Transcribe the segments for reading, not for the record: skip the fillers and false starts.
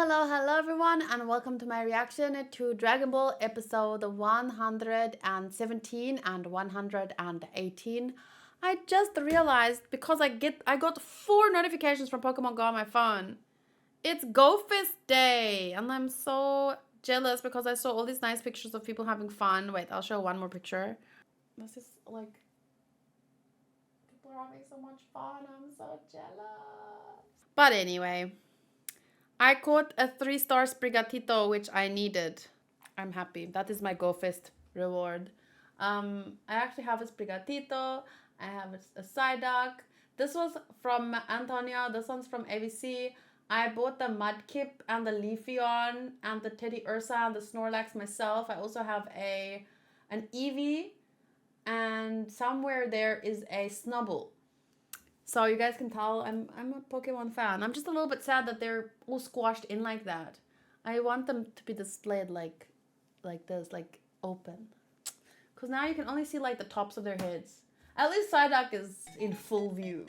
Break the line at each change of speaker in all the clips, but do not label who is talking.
Hello everyone, and welcome to my reaction to Dragon Ball episode 117 and 118. I just realized because I got 4 notifications from Pokemon Go on my phone. It's Go Fest Day, and I'm so jealous because I saw all these nice pictures of people having fun. Wait, I'll show one more picture. This is like people are having so much fun. I'm so jealous. But anyway, I caught a 3-star Sprigatito, which I needed. I'm happy. That is my Go Fest reward. I actually have a Sprigatito. I have a Psyduck. This was from Antonio. This one's from ABC. I bought the Mudkip and the Leafeon and the Teddy Ursa and the Snorlax myself. I also have an Eevee, and somewhere there is a Snubbull. So you guys can tell I'm a Pokemon fan. I'm just a little bit sad that they're all squashed in like that. I want them to be displayed like this, like open. Because now you can only see like the tops of their heads. At least Psyduck is in full view.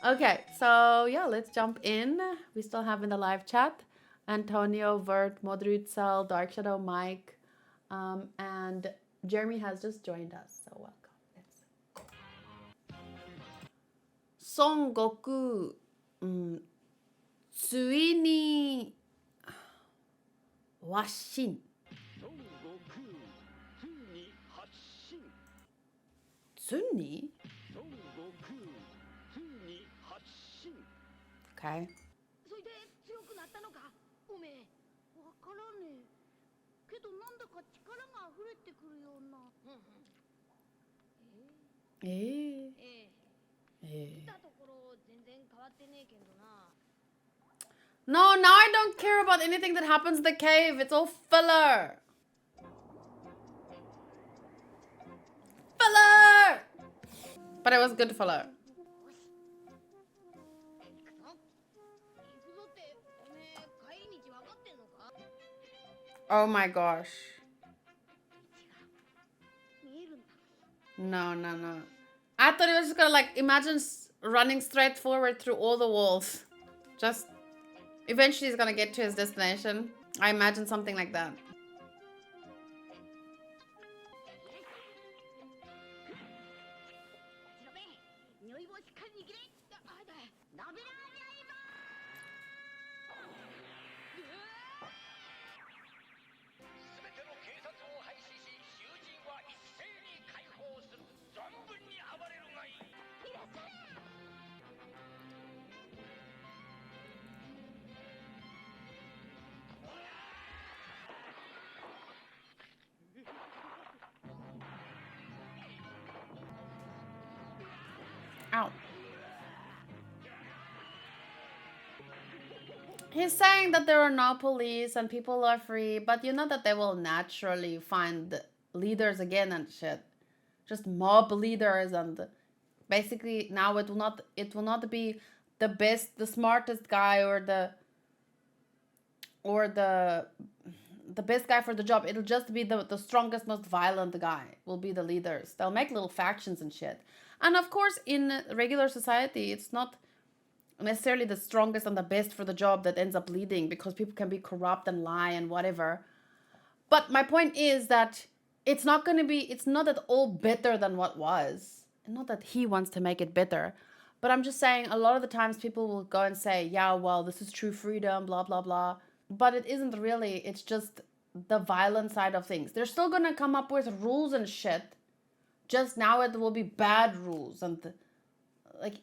Okay, so yeah, let's jump in. We still have in the live chat Antonio, Vert, Modrutzel, Dark Shadow, Mike, and Jeremy has just joined us. So welcome. Son Goku, ついに発信。ついに Okay.
それで強くなったのかおめえわからねえけどなんだか力が溢れてくるような見たところ全然変わってねえけどな
No, now I don't care about anything that happens in the cave. It's all filler. Filler! But it was good filler.
行くぞっておめえ帰り道分かってんのか
Oh my gosh.
見えるんだ
No. I thought it was just gonna like imagine running straight forward through all the walls. Just eventually he's gonna get to his destination. I imagine something like that. Ow. He's saying that there are no police and people are free, but you know that they will naturally find leaders again and shit. Just mob leaders, and basically now it will not be the best, the smartest guy or the best guy for the job. It'll just be the strongest, most violent guy will be the leaders. They'll make little factions and shit. And of course, in regular society, it's not necessarily the strongest and the best for the job that ends up leading, because people can be corrupt and lie and whatever. But my point is that it's not at all better than what was. Not that he wants to make it better. But I'm just saying, a lot of the times people will go and say, yeah, well, this is true freedom, blah, blah, blah. But it isn't really. It's just the violent side of things. They're still going to come up with rules and shit. Just now it will be bad rules. And like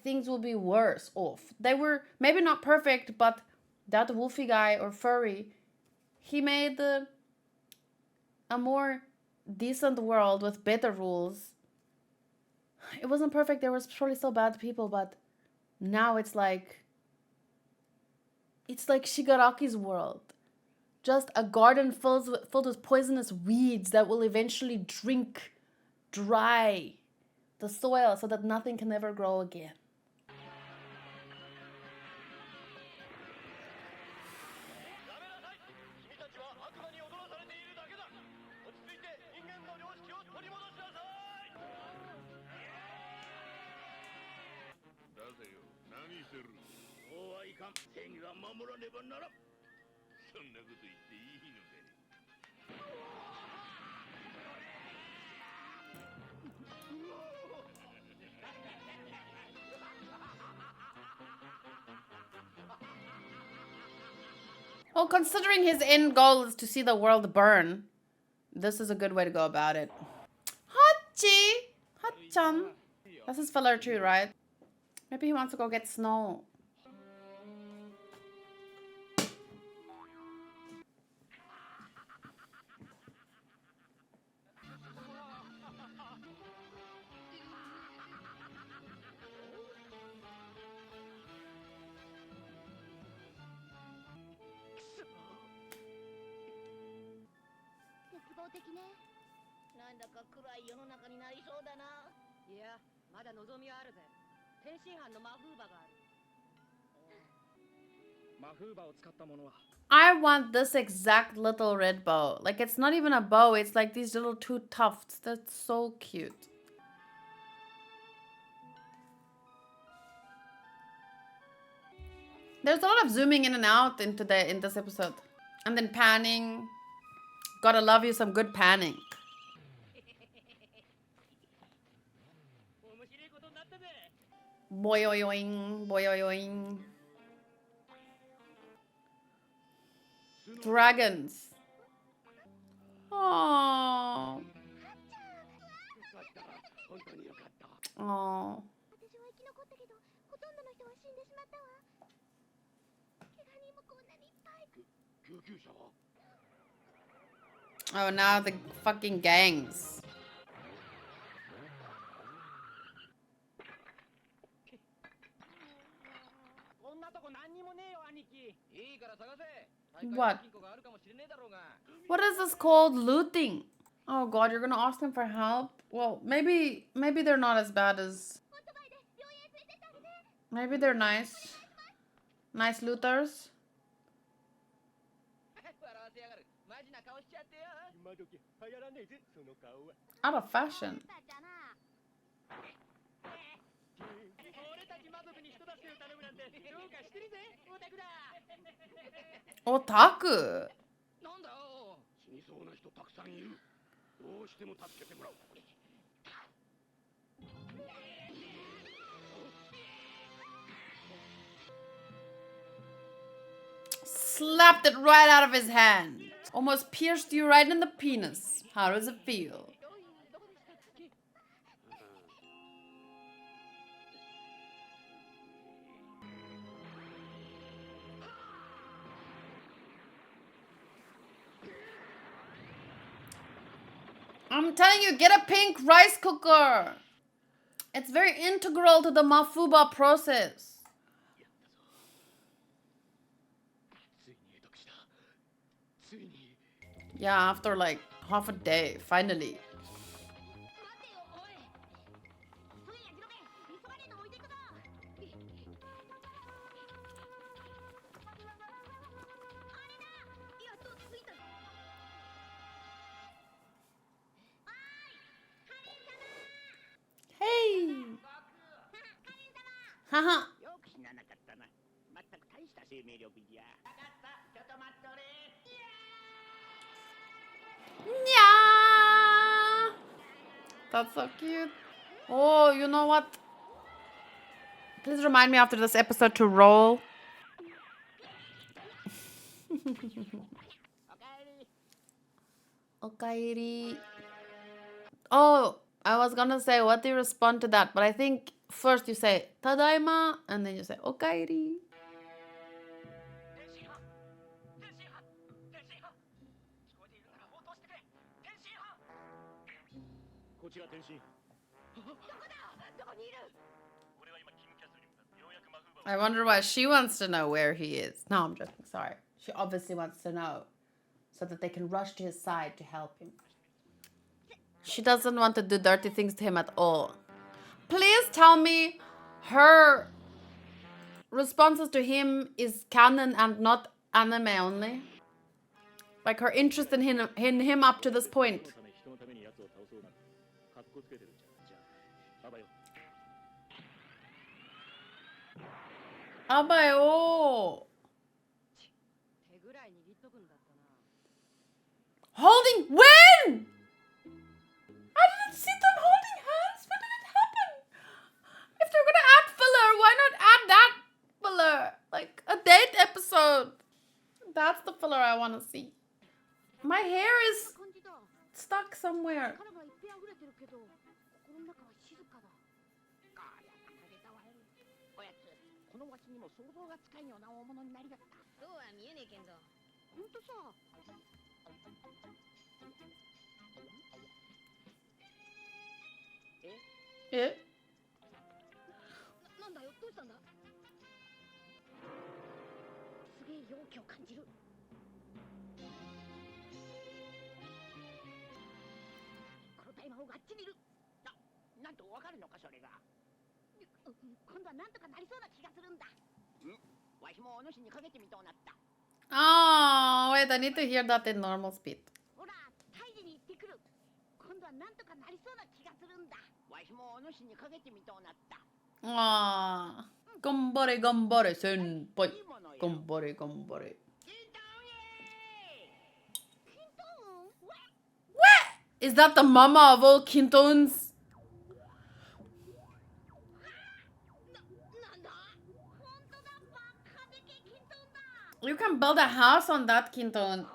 things will be worse off. They were maybe not perfect, but that Wolfie guy or furry, he made a more decent world with better rules. It wasn't perfect. There was probably still bad people, but now it's like Shigaraki's world. Just a garden filled with poisonous weeds that will eventually drink dry the soil so that nothing can ever grow again. Well, considering his end goal is to see the world burn, this is a good way to go about it. Hachi! Hachan. That's his filler tree, right? Maybe he wants to go get snow. I want this exact little red bow. Like, it's not even a bow, it's like these little two tufts. That's so cute. There's a lot of zooming in and out in this episode. And then panning. Gotta love you some good panning. Boyoyoing, boyoyoing. Dragons. Oh. Oh. Oh, now the fucking gangs. What? What is this called? Looting. Oh god, you're gonna ask them for help? Well, maybe they're not as bad as... Maybe they're nice. Nice looters. Out of fashion. Otaku. Slapped it right out of his hand. Almost pierced you right in the penis. How does it feel? I'm telling you, get a pink rice cooker. It's very integral to the Mafuba process. Yeah, after like half a day, finally. Hey! Haha. Yeah. That's so cute. Oh, you know what? Please remind me after this episode to roll. Okairi. Oh, I was gonna say, what do you respond to that? But I think first you say Tadaima and then you say Okairi. I wonder why she wants to know where he is. No, I'm joking. Sorry. She obviously wants to know so that they can rush to his side to help him. She doesn't want to do dirty things to him at all. Please tell me her responses to him is canon and not anime only. Like her interest in him up to this point. Abayo. Holding when? I didn't see them holding hands. When did it happen? If they're gonna add filler, why not add that filler? Like a date episode. That's the filler I want to see. My hair is stuck somewhere.
力がいっぺん溢れてるけど心の中は静かだ。ああ、やっぱりたわよ。おやつ、このわしにも想像がつかんような大物になりだった。そうは見えねえけんど。ほんとさ。
え？
なんだよ、どうしたんだ？すげえ勇気を感じる。この大魔王があっちにいる。なんとわかるのかそれが。今度はなんとかなりそうな気がするんだ。わしもお主にかけてみとうなった。
Oh, wait, I need to hear that in normal speed.
ほら、退治に行ってくる。今度はなんとかなりそうな気がするんだ。わしもお主にかけてみとうなった。
Ah, gombore, gombore, senpai. Gombore, gombore. What? Is that the mama of all Kintons? You can build a house on that Kinton.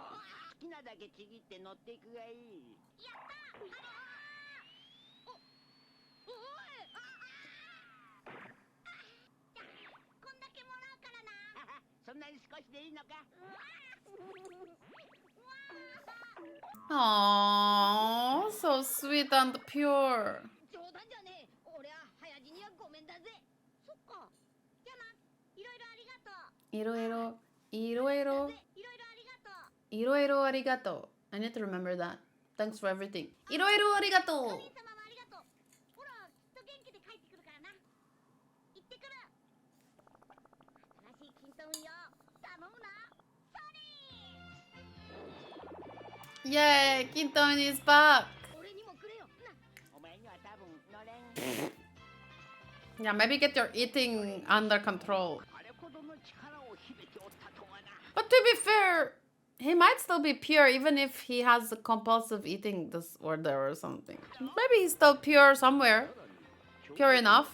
Aww, so sweet and pure. Iroero, iroero, iroero arigato. I need to remember that. Thanks for everything. Iroero arigato. Yay, Kinton is back. Yeah, maybe get your eating under control. But to be fair, he might still be pure even if he has a compulsive eating disorder or something. Maybe he's still pure somewhere. Pure enough.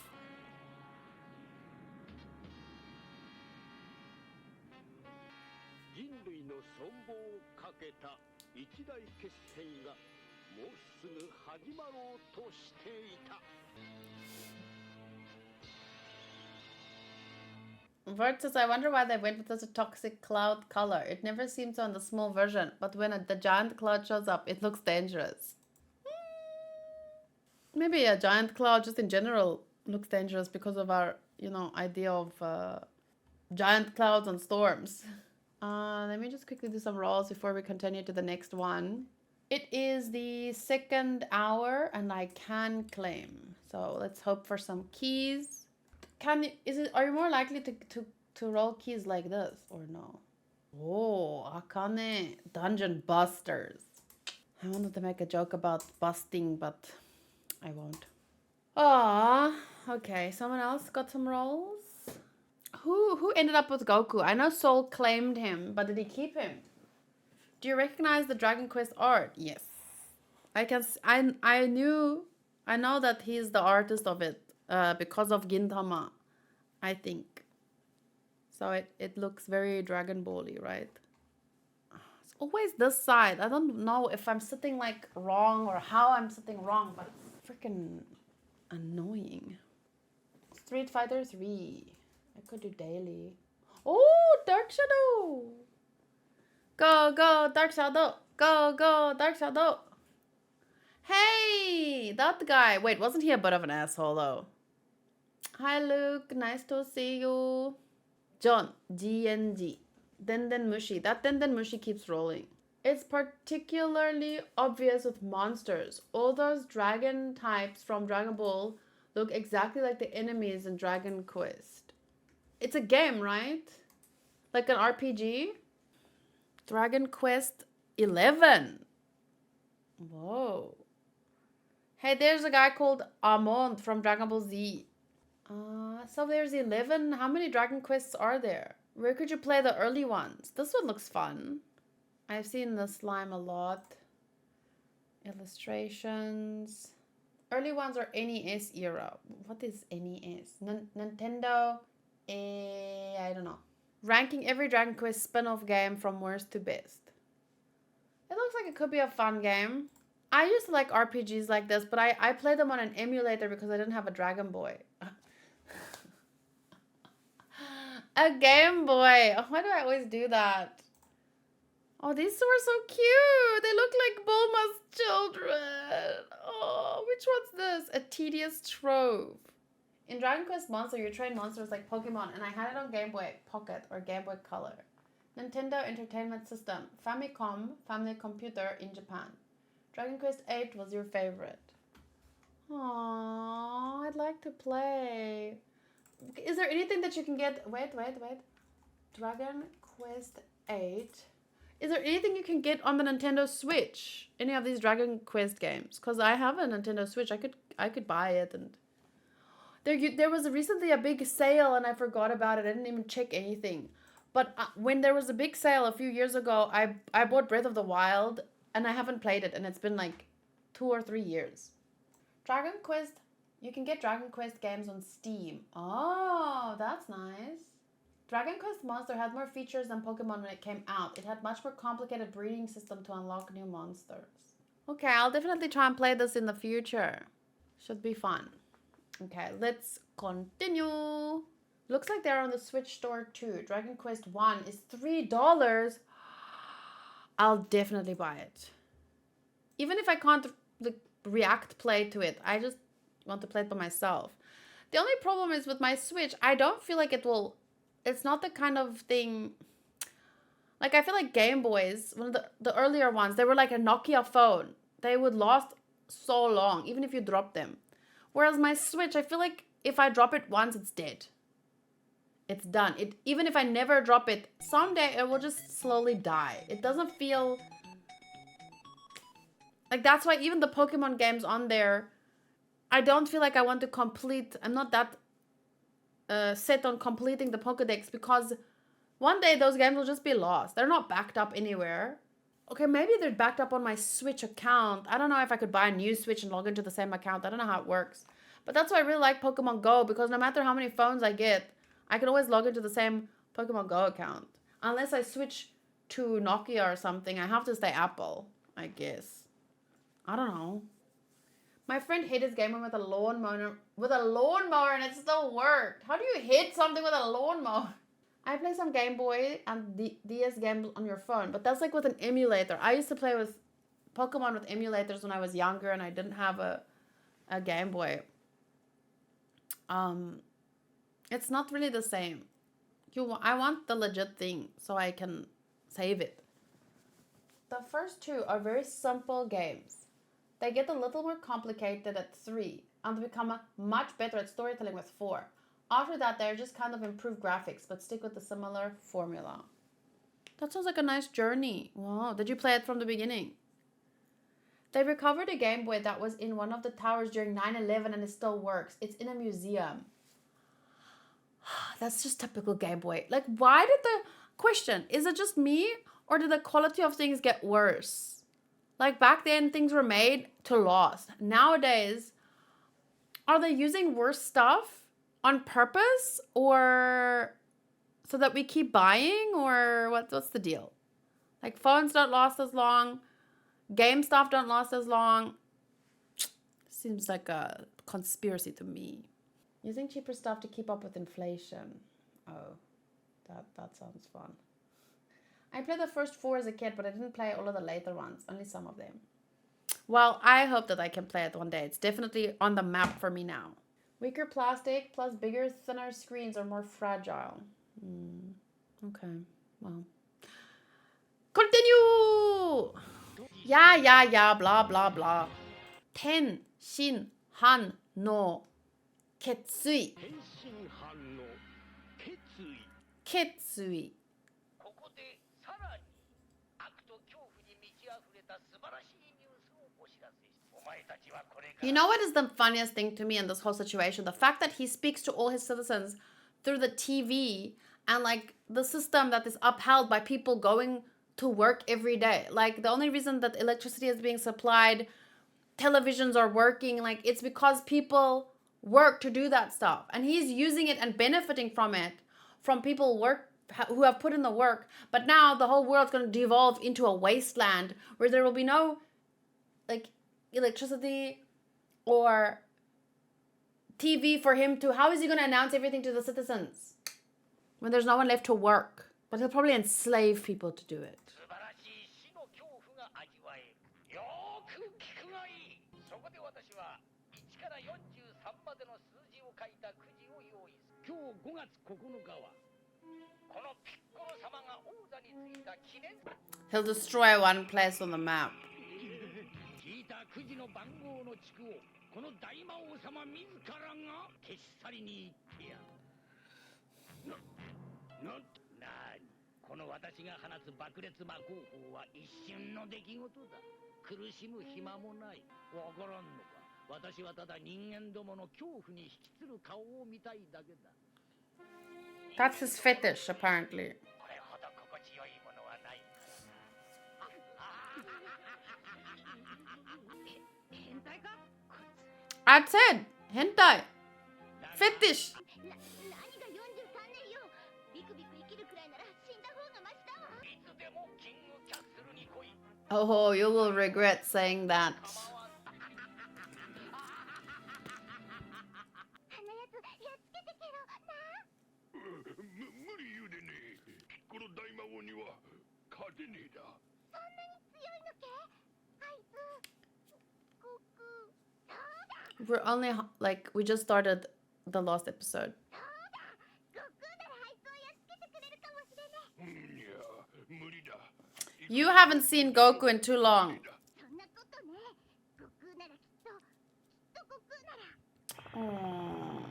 Vert says, I wonder why they went with such a toxic cloud color. It never seemed so in the small version, but when the giant cloud shows up, it looks dangerous. Maybe a giant cloud just in general looks dangerous because of our, idea of giant clouds and storms. Let me just quickly do some rolls before we continue to the next one. It is the second hour and I can claim. So let's hope for some keys. Are you more likely to roll keys like this or no? Oh, Akane Dungeon Busters. I wanted to make a joke about busting, but I won't. Ah, okay. Someone else got some rolls. Who ended up with Goku? I know Soul claimed him, but did he keep him? Do you recognize the Dragon Quest art? Yes. I know that he's the artist of it because of Gintama, I think. So it looks very Dragon Ball-y, right? It's always this side. I don't know if I'm sitting like wrong or how I'm sitting wrong, but it's freaking annoying. Street Fighter 3. I could do daily. Oh, Dark Shadow. Go, go, Dark Shadow. Go, go, Dark Shadow. Hey, that guy. Wait, wasn't he a bit of an asshole though? Hi, Luke. Nice to see you. John, GNG. Denden Mushi. That Denden Mushi keeps rolling. It's particularly obvious with monsters. All those dragon types from Dragon Ball look exactly like the enemies in Dragon Quest. It's a game, right? Like an RPG? Dragon Quest 11. Whoa. Hey, there's a guy called Amon from Dragon Ball Z. So there's 11. How many Dragon Quests are there? Where could you play the early ones? This one looks fun. I've seen the slime a lot. Illustrations. Early ones are NES era. What is NES? Nintendo? I don't know. Ranking every Dragon Quest spin-off game from worst to best. It looks like it could be a fun game. I used to like RPGs like this, but I played them on an emulator because I didn't have a Dragon Boy. A Game Boy. Why do I always do that? Oh, these two are so cute. They look like Bulma's children. Oh, which one's this? A Tedious Trove. In Dragon Quest Monster, you train monsters like Pokemon, and I had it on Game Boy Pocket or Game Boy Color. Nintendo Entertainment System, Famicom, Family Computer in Japan. Dragon Quest 8 was your favorite. Aww, I'd like to play. Is there anything that you can get? Wait. Dragon Quest 8. Is there anything you can get on the Nintendo Switch? Any of these Dragon Quest games? Because I have a Nintendo Switch. I could buy it. And there was recently a big sale and I forgot about it. I didn't even check anything. But when there was a big sale a few years ago, I bought Breath of the Wild and I haven't played it. And it's been like 2 or 3 years. Dragon Quest. You can get Dragon Quest games on Steam. Oh, that's nice. Dragon Quest Monster had more features than Pokemon when it came out. It had much more complicated breeding system to unlock new monsters. Okay, I'll definitely try and play this in the future. Should be fun. Okay, let's continue. Looks like they're on the Switch store too. Dragon Quest 1 is $3. I'll definitely buy it. Even if I can't react play to it, I just want to play it by myself. The only problem is with my Switch, I don't feel like it will... It's not the kind of thing... Like, I feel like Game Boys, one of the earlier ones, they were like a Nokia phone. They would last so long, even if you drop them. Whereas my Switch, I feel like if I drop it once, it's dead. It's done. Even if I never drop it, someday it will just slowly die. It doesn't feel... Like, that's why even the Pokemon games on there, I don't feel like I want to complete... I'm not that set on completing the Pokedex because one day those games will just be lost. They're not backed up anywhere. Okay, maybe they're backed up on my Switch account. I don't know if I could buy a new Switch and log into the same account. I don't know how it works. But that's why I really like Pokemon Go because no matter how many phones I get, I can always log into the same Pokemon Go account. Unless I switch to Nokia or something, I have to stay Apple, I guess. I don't know. My friend hit his game with a lawnmower and it still worked. How do you hit something with a lawnmower? I play some Game Boy and DS games on your phone, but that's like with an emulator. I used to play with Pokemon with emulators when I was younger and I didn't have a Game Boy. It's not really the same. I want the legit thing so I can save it. The first two are very simple games. They get a little more complicated at 3 and become much better at storytelling with 4. After that, they're just kind of improved graphics, but stick with the similar formula. That sounds like a nice journey. Wow, did you play it from the beginning? They recovered a Game Boy that was in one of the towers during 9/11 and it still works. It's in a museum. That's just typical Game Boy. Like, why did the... Question, is it just me or did the quality of things get worse? Like, back then, things were made to last. Nowadays, are they using worse stuff on purpose or so that we keep buying, or what's the deal? Like, phones don't last as long. Game stuff don't last as long. Seems like a conspiracy to me. Using cheaper stuff to keep up with inflation. Oh, that sounds fun. I played the first 4 as a kid, but I didn't play all of the later ones, only some of them. Well, I hope that I can play it one day. It's definitely on the map for me now. Weaker plastic plus bigger, thinner screens are more fragile. Okay, well. Continue! Yeah, blah, blah, blah. Ten, shin, han, no, ketsui. Ketsui. You know what is the funniest thing to me in this whole situation? The fact that he speaks to all his citizens through the TV and like the system that is upheld by people going to work every day. Like the only reason that electricity is being supplied, televisions are working, like it's because people work to do that stuff, and he's using it and benefiting from it, from people work who have put in the work. But now the whole world's going to devolve into a wasteland where there will be no like electricity or TV for him to, how is he going to announce everything to the citizens when there's no one left to work? But he'll probably enslave people to do it. He'll destroy one place on the map. That's his fetish, apparently. I said hentai. Fetish. Oh, you will regret saying that. We're only like, we just started the last episode. You haven't seen Goku in too long. Aww.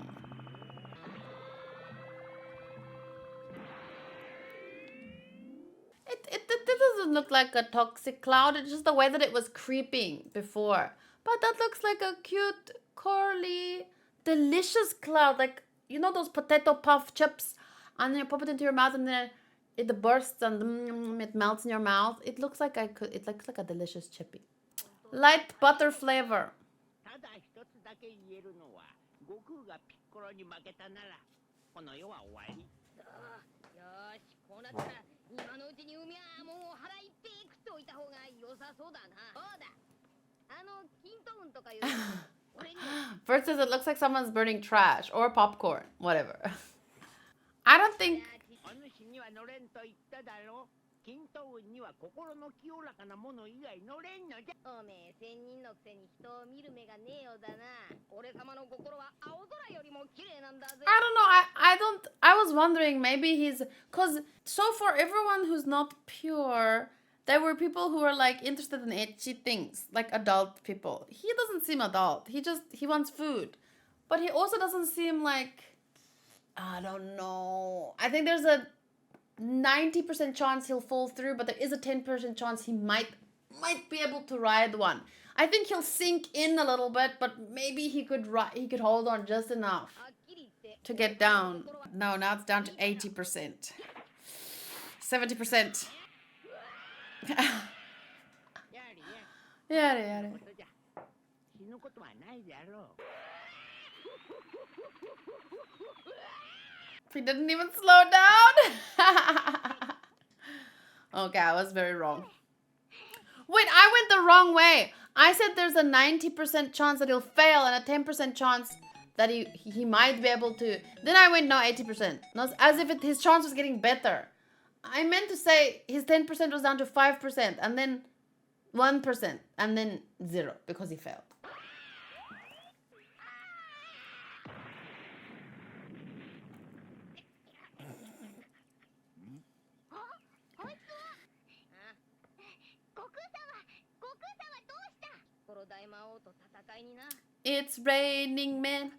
It doesn't look like a toxic cloud. It's just the way that it was creeping before. But that looks like a cute, curly, delicious cloud. Like, you know those potato puff chips? And then you pop it into your mouth and then it bursts and it melts in your mouth. It looks like it looks like a delicious chippy. Light butter flavor. First says it looks like someone's burning trash or popcorn, whatever. I don't think. I don't know. I was wondering, maybe he's, cause so far everyone who's not pure, there were people who were like interested in ecchi things, like adult people. He doesn't seem adult. He wants food, but he also doesn't seem like, I don't know. I think there's a 90% chance he'll fall through, but there is a 10% chance he might be able to ride one. I think he'll sink in a little bit, but maybe he could hold on just enough to get down. No, now it's down to 80%. 70%. Yeah. He didn't even slow down. Okay, I was very wrong. Wait, I went the wrong way. I said there's a 90% chance that he'll fail and a 10% chance that he might be able to. Then I went, no, 80%. Not, as if his chance was getting better. I meant to say his 10% was down to 5% and then 1% and then 0 because he failed. It's raining men.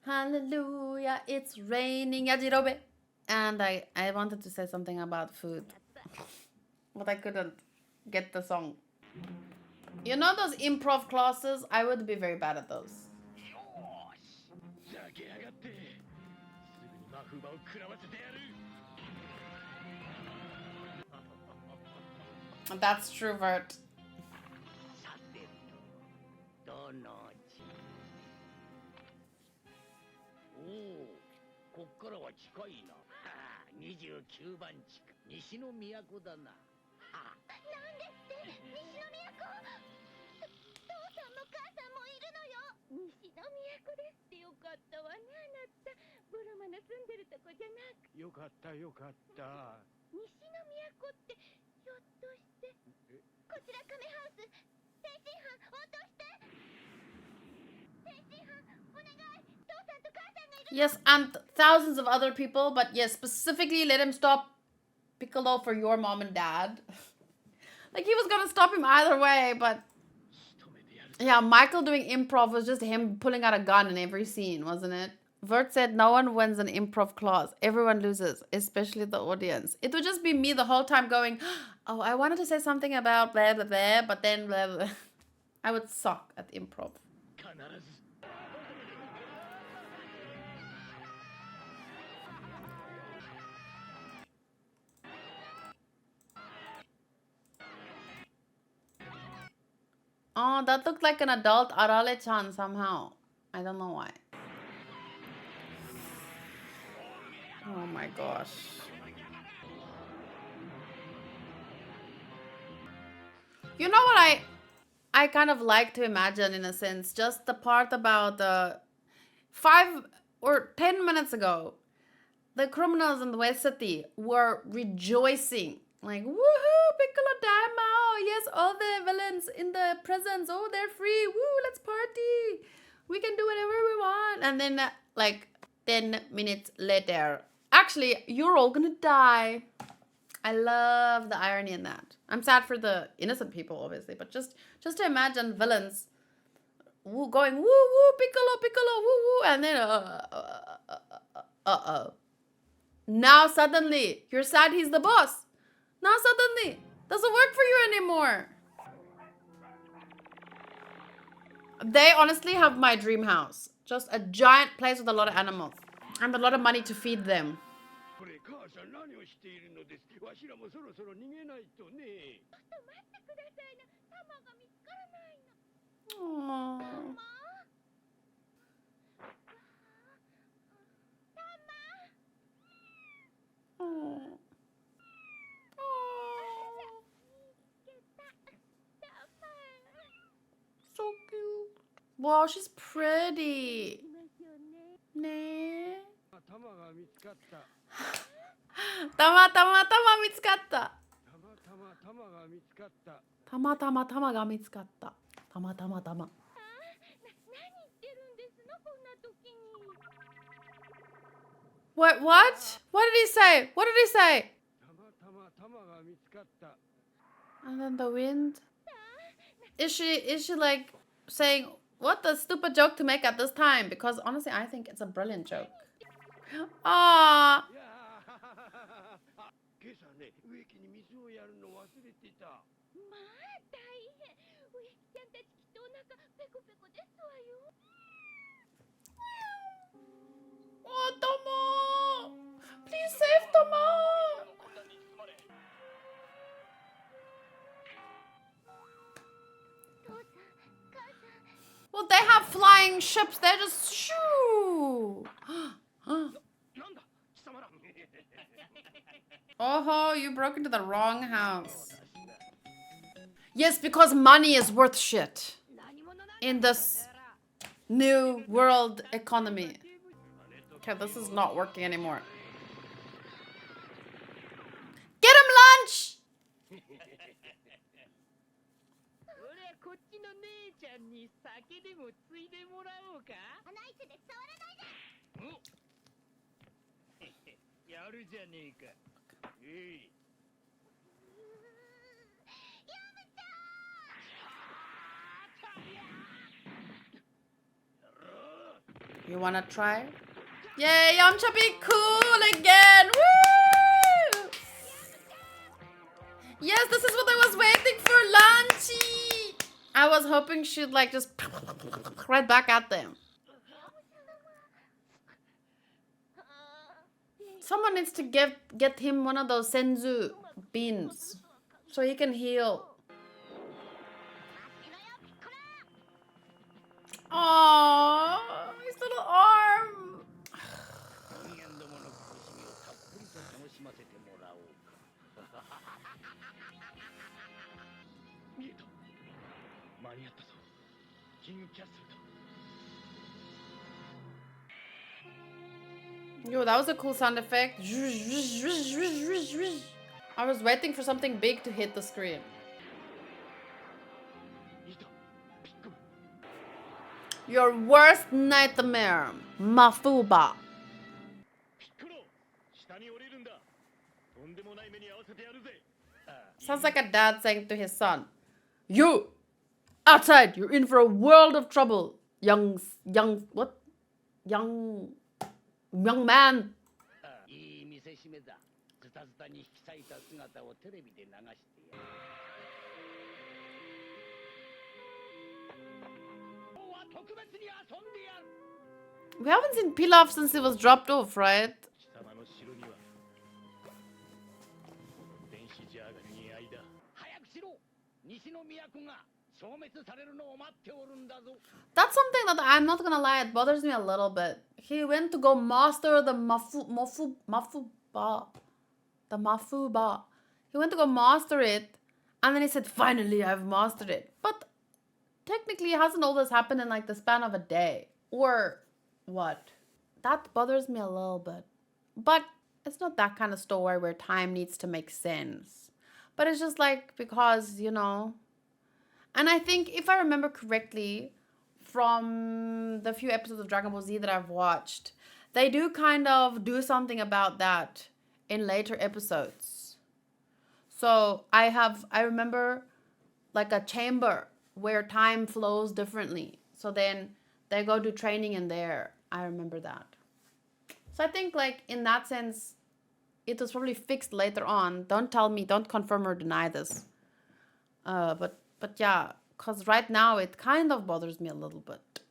Hallelujah, it's raining Yajirobe. And I wanted to say something about food, but I couldn't get the song. You know those improv classes? I would be very bad at those. That's true, Vert.
さてとどのちおおこっからは近いな29番地区西の都だななんですって西の都父さんも母さんもいるのよ西の都ですってよかったわねあなたブルマの住んでるとこじゃなく
よかったよかった
西の都ってひょっとしてこちら亀ハウス天津飯落として天津飯お願い父さんと母さんがいる
Yes, and thousands of other people, but yes, specifically let him stop Piccolo for your mom and dad. Like, he was gonna stop him either way, but... Yeah, Michael doing improv was just him pulling out a gun in every scene, wasn't it? Vert said no one wins an improv class. Everyone loses, especially the audience. It would just be me the whole time going, oh, I wanted to say something about blah, blah, blah, but then blah, blah. I would suck at improv.
必ず
Oh, that looked like an adult Animaechan somehow. I don't know why. Oh my gosh. You know what I kind of like to imagine, in a sense, just the part about 5 or 10 minutes ago, the criminals in the West City were rejoicing. Like, woohoo, Piccolo Daimao. Yes, all the villains in the prisons. Oh, they're free. Woo, let's party. We can do whatever we want. And then, like, 10 minutes later, actually, you're all gonna die. I love the irony in that. I'm sad for the innocent people, obviously, but just to imagine villains going, woo, woo, Piccolo, Piccolo, woo, woo, and then, uh-oh. Now suddenly, you're sad he's the boss. Now suddenly, doesn't work for you anymore. They honestly have my dream house. Just a giant place with a lot of animals. And a lot of money to feed them.
これ母さん何をしているのですわしらもそろそろ逃げないとね
ちょっと待ってくださいなタマが見つからないの
Aww.
タマ
Aww.
見つけたタマ
So cute. Wow, she's pretty.
いますよね
Ne.
玉が見つかった
Tama見つかった。
玉が見つかった
Tamaが見つかった。Tama.
何言ってるんですのこんな時に
What? What did he say? What did he say?
玉が見つかった
And then the wind. Is she like saying what the stupid joke to make at this time? Because honestly, I think it's a brilliant joke. Ah.
いやあ今朝ね植木に水をやるの忘れてた
まあ大変植木ちゃんたちきっとお腹ペコペコですわよ
Oh, Tomo! Please save Tomo! Well, they have flying ships. They're just shoo.
なんだ貴様ら
Oh, you broke into the wrong house. Yes, because money is worth shit
何者なんだ
in this new world economy. Okay, this is not working anymore. Get him lunch!
俺こっちの姉ちゃんに酒でもついでもらおうかナイスで触らないで
やるじゃねえかえい
You wanna try? Yay, Yamcha be cool again! Woo! Yes, this is what I was waiting for, Lanchi! I was hoping she'd like just right back at them. Someone needs to get him one of those senzu beans. So he can heal. Oh, his little arm.
人間どもの苦しみをたっぷりと楽しませてもらおうか。見えた。間に合ったぞ。キングキャッスルだ。
Yo, that was a cool sound effect. I was waiting for something big to hit the screen.
いた。ピッコロ。
Your worst nightmare, Mafuba.
ピッコロ。下に降りるんだ。とんでもない目に遭わせてやるぜ。
Sounds like a dad saying to his son, "You, outside, you're in for a world of trouble, young man."
いい見せしめだ。ズタズタに引き裂いた姿をテレビで流してやる。今日は特別に遊んでやる。
We haven't seen Pilaf since he was dropped off, right?
貴様の城には電子ジャーガルに間。早くしろ。西の都が消滅されるのを待っておるんだぞ。
That's something that I'm not gonna lie, it bothers me a little bit. He went to go master the Mafuba. The Mafuba. He went to go master it, and then he said, "Finally, I've mastered it." But technically, hasn't all this happened in like the span of a day? Or what? That bothers me a little bit. But it's not that kind of story where time needs to make sense. But it's just like, because, you know. And I think, if I remember correctly, from the few episodes of Dragon Ball Z that I've watched, they do kind of do something about that in later episodes. So I remember like a chamber where time flows differently. So then they go do training in there. I remember that. So I think like in that sense, it was probably fixed later on. Don't tell me, don't confirm or deny this. But yeah, because right now it kind of bothers me a little bit.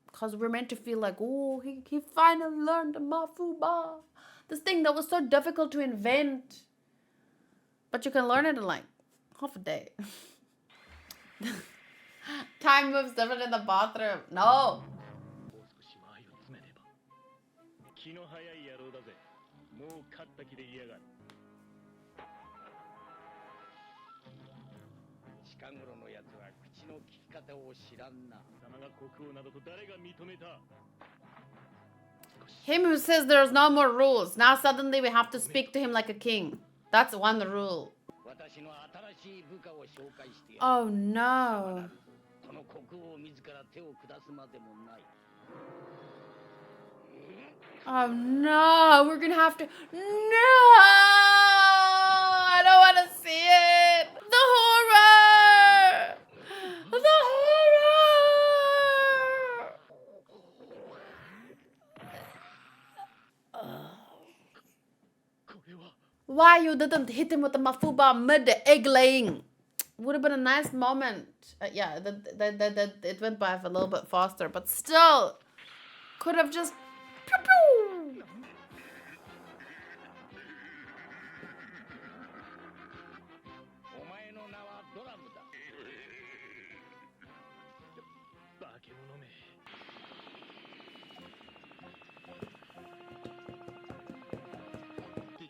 Because we're meant to feel like, oh, he finally learned the Mafuba. This thing that was so difficult to invent. But you can learn it in like half a day. Time moves different in the bathroom. No.
もう少し間合いを詰めねば。気の早い野郎だぜ。もう勝った気でいやがる。近頃のやつは口の利き方を知らんな。貴様が国王などと誰が認めた。
Him who says there's no more rules. Now suddenly we have to speak to him like a king. That's one rule.
私の新しい部下を紹介してやる。
Oh no.
この国王自ら手を下すまでもない。
Oh no. We're gonna have to. No. I don't want to see it. The horror. The horror. Why you didn't hit him with the Mafuba mid egg laying? Would have been a nice moment. Yeah, it went by a little bit faster, but still could have just. Pew, pew.
お前の名はドラムだ。化け物め。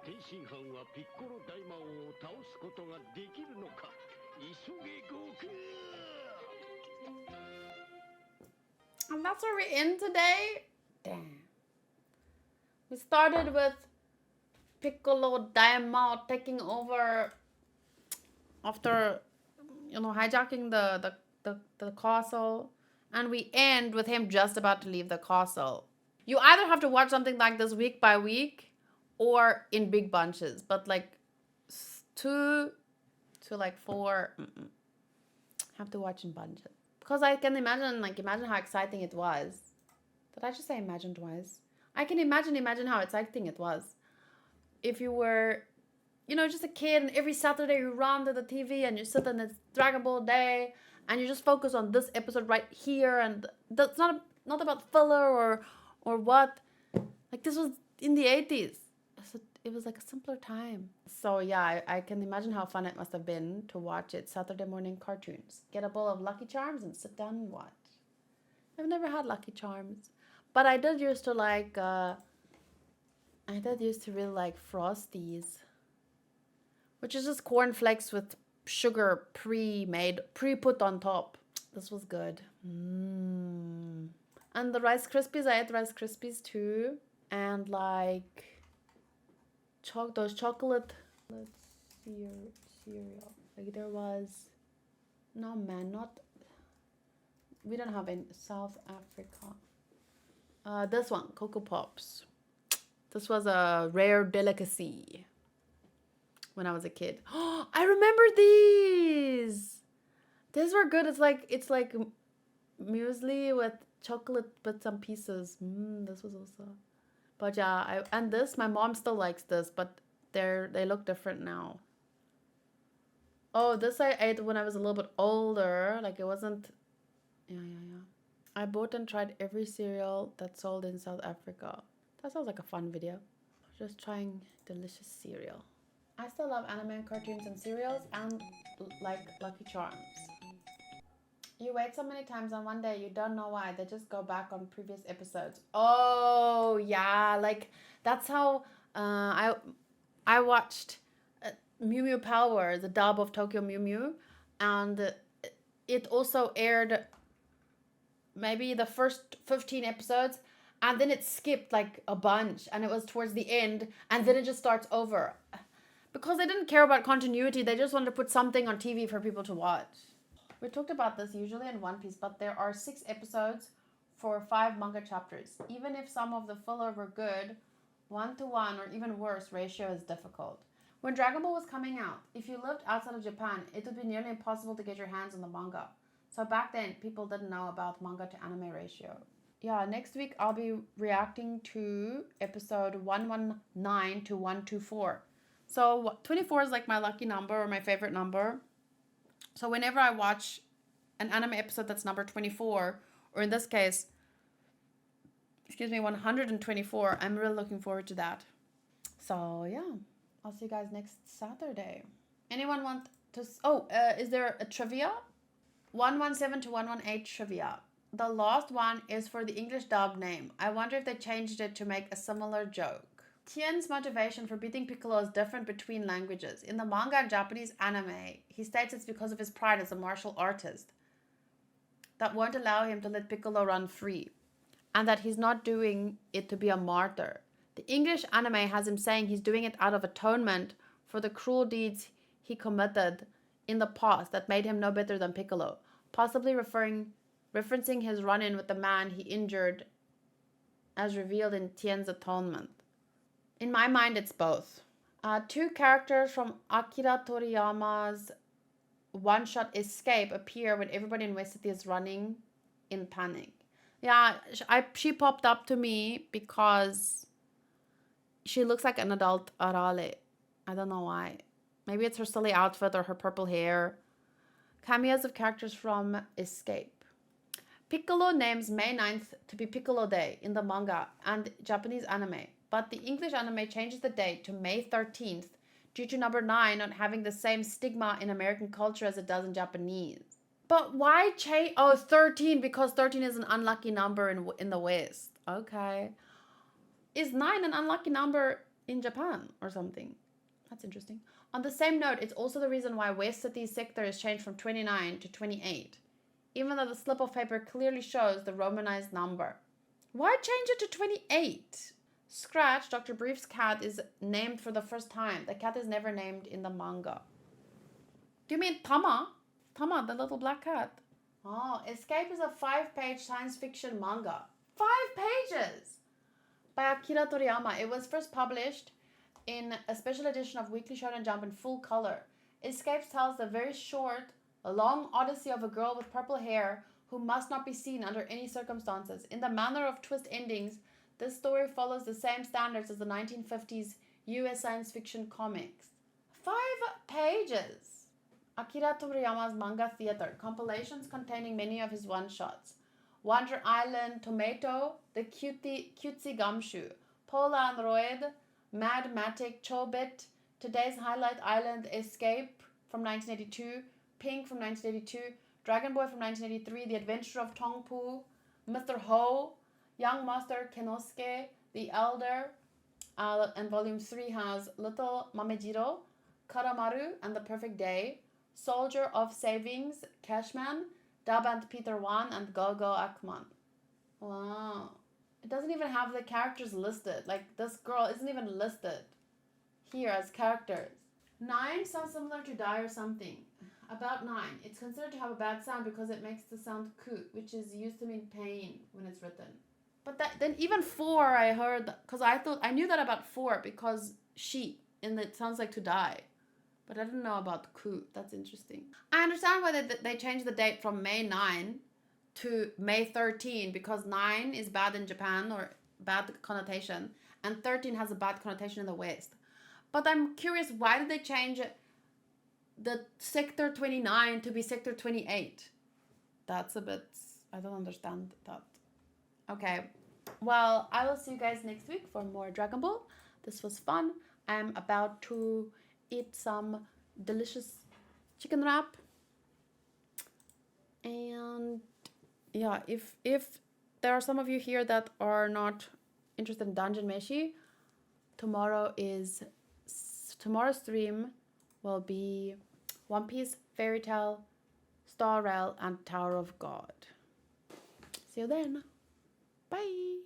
天津飯はピッコロ大魔王を倒すことができるのか。急げ悟空。
And that's where we're in today. Damn. We started with Piccolo Daimao taking over after, hijacking the castle. And we end with him just about to leave the castle. You either have to watch something like this week by week or in big bunches. But like 2 to like 4, have to watch in bunches. Because I can imagine how exciting it was. Did I just say imagine twice? I can imagine how exciting it was. If you were, just a kid and every Saturday you run to the TV and you sit on this Dragon Ball day and you just focus on this episode right here, and that's not about filler or what. Like, this was in the 80s. it was like a simpler time. So yeah, I can imagine how fun it must have been to watch it Saturday morning cartoons. Get a bowl of Lucky Charms and sit down and watch. I've never had Lucky Charms, but I did used to like. I did used to really like Frosties, which is just cornflakes with sugar pre-put on top. This was good. And the Rice Krispies, I ate Rice Krispies too, and like those chocolate cereal. Like there was, no man, not. We don't have in South Africa. This one, Cocoa Pops. This was a rare delicacy when I was a kid. Oh, I remember these. These were good. It's like muesli with chocolate bits and pieces. This was also. But yeah, my mom still likes this, but they look different now. Oh, this I ate when I was a little bit older. Like it wasn't. Yeah. I bought and tried every cereal that's sold in South Africa. That sounds like a fun video. Just trying delicious cereal. I still love anime cartoons and cereals and like Lucky Charms. You wait so many times on one day, you don't know why. They just go back on previous episodes. Oh yeah, like that's how I watched Mew Mew Power, the dub of Tokyo Mew Mew, and it also aired maybe the first 15 episodes, and then it skipped like a bunch, and it was towards the end, and then it just starts over. Because they didn't care about continuity, they just wanted to put something on TV for people to watch. We talked about this usually in One Piece, but there are 6 episodes for 5 manga chapters. Even if some of the filler were good, 1-to-1 or even worse ratio is difficult. When Dragon Ball was coming out, if you lived outside of Japan, it would be nearly impossible to get your hands on the manga. So back then, people didn't know about manga to anime ratio. Yeah, next week I'll be reacting to episode 119 to 124. So 24 is like my lucky number or my favorite number. So whenever I watch an anime episode that's number 24, or in this case, 124, I'm really looking forward to that. So yeah, I'll see you guys next Saturday. Anyone want to... is there a trivia? 117 to 118 trivia. The last one is for the English dub name. I wonder if they changed it to make a similar joke. Tien's motivation for beating Piccolo is different between languages. In the manga and Japanese anime, he states it's because of his pride as a martial artist that won't allow him to let Piccolo run free, and that he's not doing it to be a martyr. The English anime has him saying he's doing it out of atonement for the cruel deeds he committed in the past that made him no better than Piccolo, possibly referencing his run-in with the man he injured as revealed in Tien's atonement. In my mind, it's both. 2 characters from Akira Toriyama's one-shot Escape appear when everybody in West City is running in panic. Yeah, she popped up to me because she looks like an adult Arale. I don't know why. Maybe it's her silly outfit or her purple hair. Cameos of characters from Escape. Piccolo names May 9th to be Piccolo Day in the manga and Japanese anime, but the English anime changes the date to May 13th due to number 9 not having the same stigma in American culture as it does in Japanese. But why change? 13, because 13 is an unlucky number in the West. Okay. Is 9 an unlucky number in Japan or something? That's interesting. On the same note, it's also the reason why West City's sector is changed from 29 to 28, even though the slip of paper clearly shows the Romanized number. Why change it to 28? Scratch, Dr. Brief's cat, is named for the first time. The cat is never named in the manga. Do you mean Tama? Tama, the little black cat. Oh, Escape is a 5-page science fiction manga. 5 pages! By Akira Toriyama. It was first published in a special edition of Weekly Shonen Jump in full color. Escape tells the very short, long odyssey of a girl with purple hair who must not be seen under any circumstances. In the manner of twist endings, this story follows the same standards as the 1950s US science fiction comics. 5 pages! Akira Toriyama's Manga Theater, compilations containing many of his one-shots. Wonder Island, Tomato, The Cutesy Gumshoe, Pola and Roed, Madmatic Chobit, Today's Highlight Island Escape from 1982, Pink from 1982, Dragon Boy from 1983, The Adventure of Tongpu, Mr. Ho, Young Master Kenosuke, The Elder, and Volume 3 has Little Mamejiro, Karamaru and the Perfect Day, Soldier of Savings, Cashman, Dab and Peter Wan, and Gogo Akman. Wow. It doesn't even have the characters listed. Like, this girl isn't even listed here as characters. 9 sounds similar to die or something. About 9. It's considered to have a bad sound because it makes the sound ku, which is used to mean pain when it's written. But then even 4 I heard, because I knew that about 4 because she, and it sounds like to die. But I didn't know about ku. That's interesting. I understand why they changed the date from May 9 to May 13 because 9 is bad in Japan or bad connotation, and 13 has a bad connotation in the West. But I'm curious, why did they change the Sector 29 to be Sector 28? That's a bit, I don't understand that. Okay, well, I will see you guys next week for more Dragon Ball. This was fun. I'm about to eat some delicious chicken wrap. And yeah, if there are some of you here that are not interested in Dungeon Meshi, tomorrow's stream will be One Piece, Fairy Tail, Star Rail, and Tower of God. See you then. Bye.